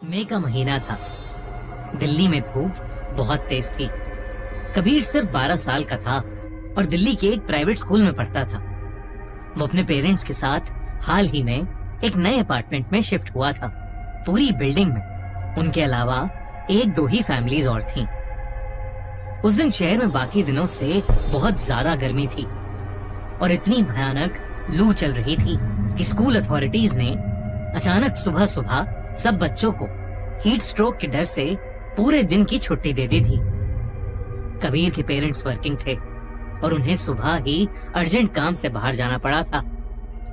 मई का महीना था। दिल्ली में धूप बहुत तेज थी। कबीर सिर्फ 12 साल का था और दिल्ली के एक प्राइवेट स्कूल में पढ़ता था। वो अपने पेरेंट्स के साथ हाल ही में एक नए अपार्टमेंट में शिफ्ट हुआ था। पूरी बिल्डिंग में उनके अलावा एक दो ही फैमिलीज और थीं। उस दिन शहर में बाकी दिनों से बहुत ज्यादा गर्मी थी और इतनी भयानक लू चल रही थी कि स्कूल अथॉरिटीज ने अचानक सुबह सुबह सब बच्चों को हीट स्ट्रोक के डर से पूरे दिन की छुट्टी दे दी थी। कबीर के पेरेंट्स वर्किंग थे और उन्हें सुबह ही अर्जेंट काम से बाहर जाना पड़ा था,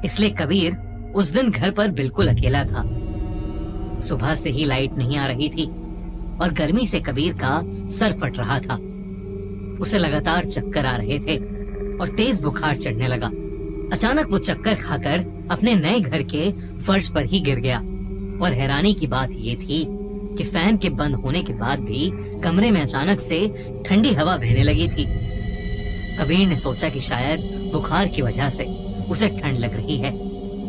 इसलिए कबीर उस दिन घर पर बिल्कुल अकेला था। सुबह से ही लाइट नहीं आ रही थी और गर्मी से कबीर का सर फट रहा था। उसे लगातार चक्कर आ रहे थे और तेज बुखार चढ़ने लगा। अचानक वो चक्कर खाकर अपने नए घर के फर्श पर ही गिर गया और हैरानी की बात ये थी कि फैन के बंद होने के बाद भी कमरे में अचानक से ठंडी हवा बहने लगी थी। कबीर ने सोचा कि शायद बुखार की वजह से उसे ठंड लग रही है।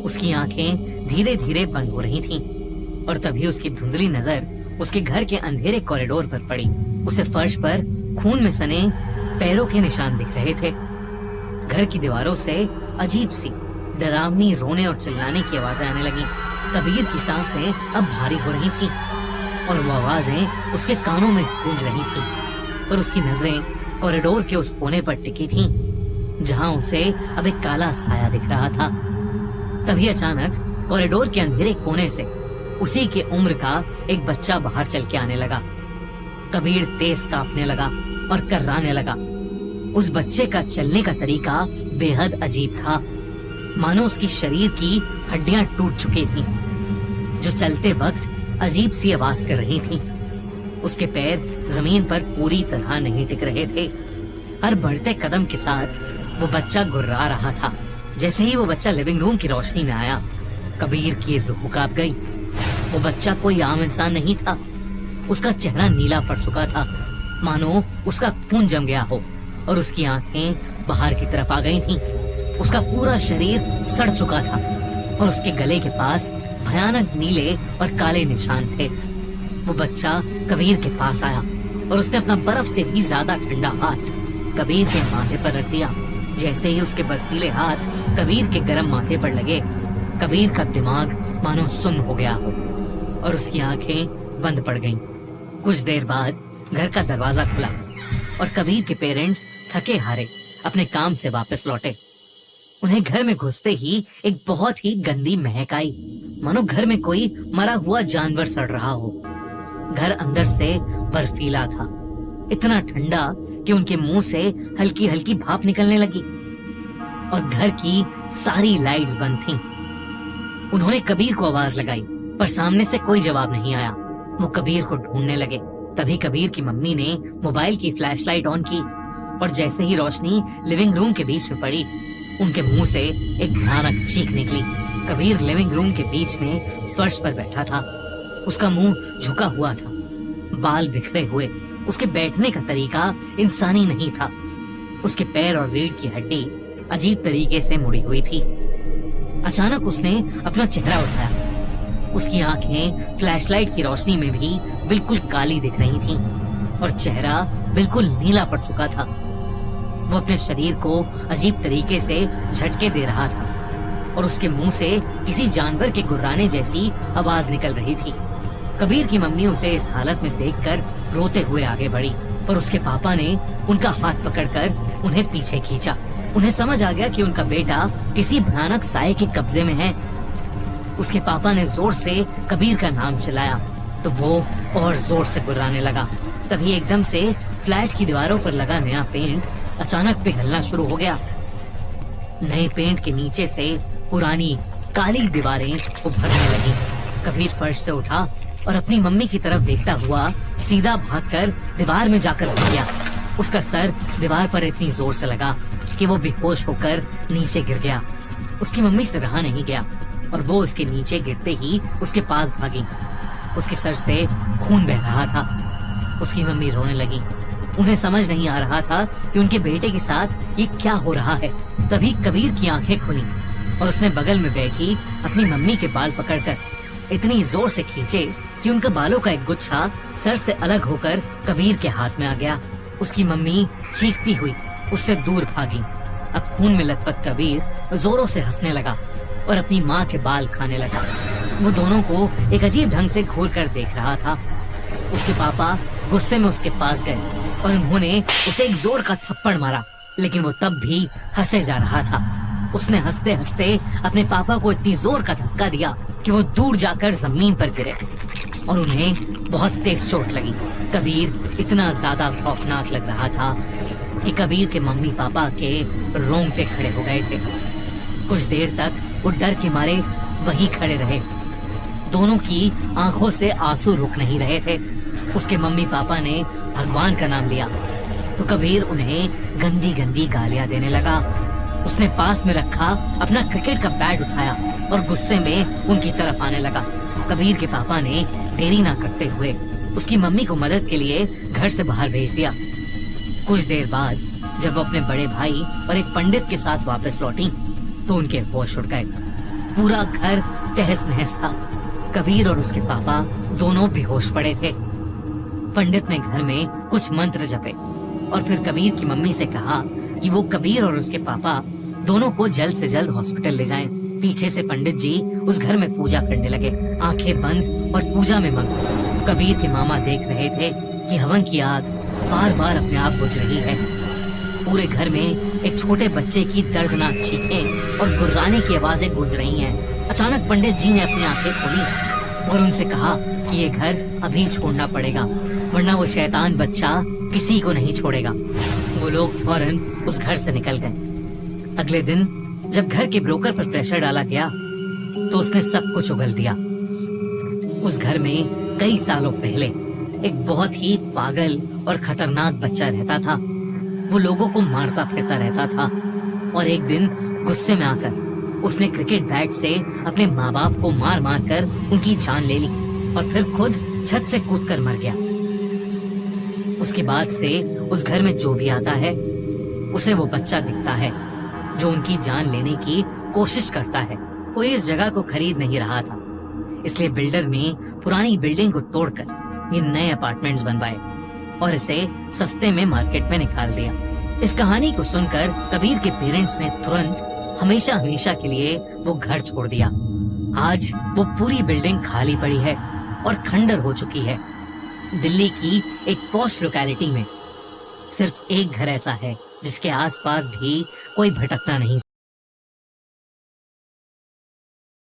उसकी आंखें धीरे धीरे बंद हो रही थीं और तभी उसकी धुंधली नजर उसके घर के अंधेरे कॉरिडोर पर पड़ी। उसे फर्श पर खून में सने पैरों के निशान दिख रहे थे। घर की दीवारों से अजीब सी डरावनी रोने और चिल्लाने की आवाजें आने लगीं। कबीर की सांसें अब भारी हो रही थीं और वो आवाजें उसके कानों में गूंज रही थीं, पर उसकी नजरें कॉरिडोर के उस कोने पर टिकी थीं जहां उसे अब एक काला साया दिख रहा था। तभी अचानक कॉरिडोर के अंधेरे कोने से उसी के उम्र का एक बच्चा बाहर चल के आने लगा। कबीर तेज कांपने लगा और कर्राने लगा। उस बच्चे का चलने का तरीका बेहद अजीब था, मानो उसकी शरीर की हड्डियां टूट चुकी थीं, जो चलते वक्त अजीब सी आवाज कर रही थीं। उसके पैर जमीन पर पूरी तरह नहीं टिक रहे थे। हर बढ़ते कदम के साथ वो बच्चा गुर्रा रहा था। जैसे ही वो बच्चा लिविंग रूम की रोशनी में आया, कबीर की रूह कांप गई। वो बच्चा कोई आम इंसान नहीं था। उसका चेहरा नीला पड़ चुका था, मानो उसका खून जम गया हो, और उसकी आंखें बाहर की तरफ आ गई थीं। उसका पूरा शरीर सड़ चुका था और उसके गले के पास भयानक नीले और काले निशान थे। वो बच्चा कबीर के पास आया और उसने अपना बर्फ से भी ज्यादा ठंडा हाथ कबीर के माथे पर रख दिया। जैसे ही उसके बर्फीले हाथ कबीर के गर्म माथे पर लगे, कबीर का दिमाग मानो सुन्न हो गया हो और उसकी आंखें बंद पड़ गईं। कुछ देर बाद घर का दरवाजा खुला और कबीर के पेरेंट्स थके हारे अपने काम से वापस लौटे। उन्हें घर में घुसते ही एक बहुत ही गंदी महक आई, मानो घर में कोई मरा हुआ जानवर सड़ रहा हो। घर अंदर से बर्फीला था, इतना ठंडा कि उनके मुंह से हल्की हल्की भाप निकलने लगी और घर की सारी लाइट्स बंद थीं। उन्होंने कबीर को आवाज लगाई, पर सामने से कोई जवाब नहीं आया। वो कबीर को ढूंढने लगे। तभी कबीर की मम्मी ने मोबाइल की फ्लैशलाइट ऑन की और जैसे ही रोशनी लिविंग रूम के बीच में पड़ी, उनके मुंह से एक भयानक चीख निकली। कबीर लिविंग रूम के बीच में फर्श पर बैठा था। उसका मुंह झुका हुआ था, बाल बिखरे हुए। उसके बैठने का तरीका इंसानी नहीं था। उसके पैर और रीढ़ की हड्डी अजीब तरीके से मुड़ी हुई थी। अचानक उसने अपना चेहरा उठाया। उसकी आंखें फ्लैशलाइट की रोशनी में भी बिल्कुल काली दिख रही थीं और चेहरा बिल्कुल नीला पड़ चुका था। वो अपने शरीर को अजीब तरीके से झटके दे रहा था और उसके मुंह से किसी जानवर के गुर्राने जैसी आवाज निकल रही थी। कबीर की मम्मी उसे इस हालत में देखकर रोते हुए आगे बढ़ी, पर उसके पापा ने उनका हाथ पकड़कर उन्हें पीछे खींचा। उन्हें समझ आ गया कि उनका बेटा किसी भयानक साये के कब्जे में है। उसके पापा ने जोर से कबीर का नाम चिल्लाया तो वो और जोर से गुर्राने लगा। तभी एकदम से फ्लैट की दीवारों पर लगा नया पेंट अचानक पिघलना शुरू हो गया। नए पेंट के नीचे से पुरानी काली दीवारें उभरने लगी। कबीर फर्श से उठा और अपनी मम्मी की तरफ देखता हुआ सीधा भागकर दीवार में जाकर लग गया। उसका सर दीवार पर इतनी जोर से लगा कि वो बेहोश होकर नीचे गिर गया। उसकी मम्मी से रहा नहीं गया और वो उसके नीचे गिरते ही उसके पास भागी। उसके सर से खून बह रहा था। उसकी मम्मी रोने लगी। उन्हें समझ नहीं आ रहा था कि उनके बेटे के साथ ये क्या हो रहा है। तभी कबीर की आंखें खुली और उसने बगल में बैठी अपनी मम्मी के बाल पकड़कर इतनी जोर से खींचे कि उनका बालों का एक गुच्छा सर से अलग होकर कबीर के हाथ में आ गया। उसकी मम्मी चीखती हुई उससे दूर भागी। अब खून में लथपथ कबीर जोरों से हंसने लगा और अपनी माँ के बाल खाने लगा। वो दोनों को एक अजीब ढंग से घूर कर देख रहा था। उसके पापा गुस्से में उसके पास गए और उन्होंने उसे एक जोर का थप्पड़ मारा, लेकिन वो तब भी हंसे जा रहा था। उसने हंसते हंसते अपने पापा को इतनी जोर का धक्का दिया कि वो दूर जाकर जमीन पर गिरे और उन्हें बहुत तेज चोट लगी। कबीर इतना ज्यादा खौफनाक लग रहा था कि कबीर के मम्मी पापा के रोंगटे खड़े हो गए थे। कुछ देर तक वो डर के मारे वहीं खड़े रहे। दोनों की आंखों से आंसू रुक नहीं रहे थे। उसके मम्मी पापा ने भगवान का नाम लिया तो कबीर उन्हें गंदी गंदी गालियां देने लगा। उसने पास में रखा अपना क्रिकेट का बैट उठाया और गुस्से में उनकी तरफ आने लगा। कबीर के पापा ने देरी ना करते हुए उसकी मम्मी को मदद के लिए घर से बाहर भेज दिया। कुछ देर बाद जब वो अपने बड़े भाई और एक पंडित के साथ वापस लौटी तो उनके होश उड़ गए। पूरा घर तहस नहस था। कबीर और उसके पापा दोनों बेहोश पड़े थे। पंडित ने घर में कुछ मंत्र जपे और फिर कबीर की मम्मी से कहा कि वो कबीर और उसके पापा दोनों को जल्द से जल्द हॉस्पिटल ले जाएं। पीछे से पंडित जी उस घर में पूजा करने लगे, आंखें बंद और पूजा में मग्न। कबीर के मामा देख रहे थे कि हवन की आग बार बार अपने आप बुझ रही है। पूरे घर में एक छोटे बच्चे की दर्दनाक चीखें और गुर्राने की आवाजें गूंज रही हैं। अचानक पंडित जी ने अपनी आंखें खोली और उनसे कहा कि ये घर अभी छोड़ना पड़ेगा, वरना वो शैतान बच्चा किसी को नहीं छोड़ेगा। वो लोग फौरन उस घर से निकल गए। अगले दिन जब घर के ब्रोकर पर प्रेशर डाला गया तो उसने सब कुछ उगल दिया। उस घर में कई सालों पहले एक बहुत ही पागल और खतरनाक बच्चा रहता था। वो लोगों को मारता फिरता रहता था और एक दिन गुस्से में आकर उसने क्रिकेट बैट से अपने माँ बाप को मार मार कर उनकी जान ले ली और फिर खुद छत से कूदकर मर गया। उसके बाद से उस घर में जो भी आता है उसे वो बच्चा दिखता है जो उनकी जान लेने की कोशिश करता है। कोई इस जगह को खरीद नहीं रहा था, इसलिए बिल्डर ने पुरानी बिल्डिंग को तोड़कर ये नए अपार्टमेंट्स बनवाए और इसे सस्ते में मार्केट में निकाल दिया। इस कहानी को सुनकर कबीर के पेरेंट्स ने तुरंत हमेशा हमेशा के लिए वो घर छोड़ दिया। आज वो पूरी बिल्डिंग खाली पड़ी है और खंडर हो चुकी है। दिल्ली की एक पॉश लोकेलिटी में सिर्फ एक घर ऐसा है जिसके आसपास भी कोई भटकना नहीं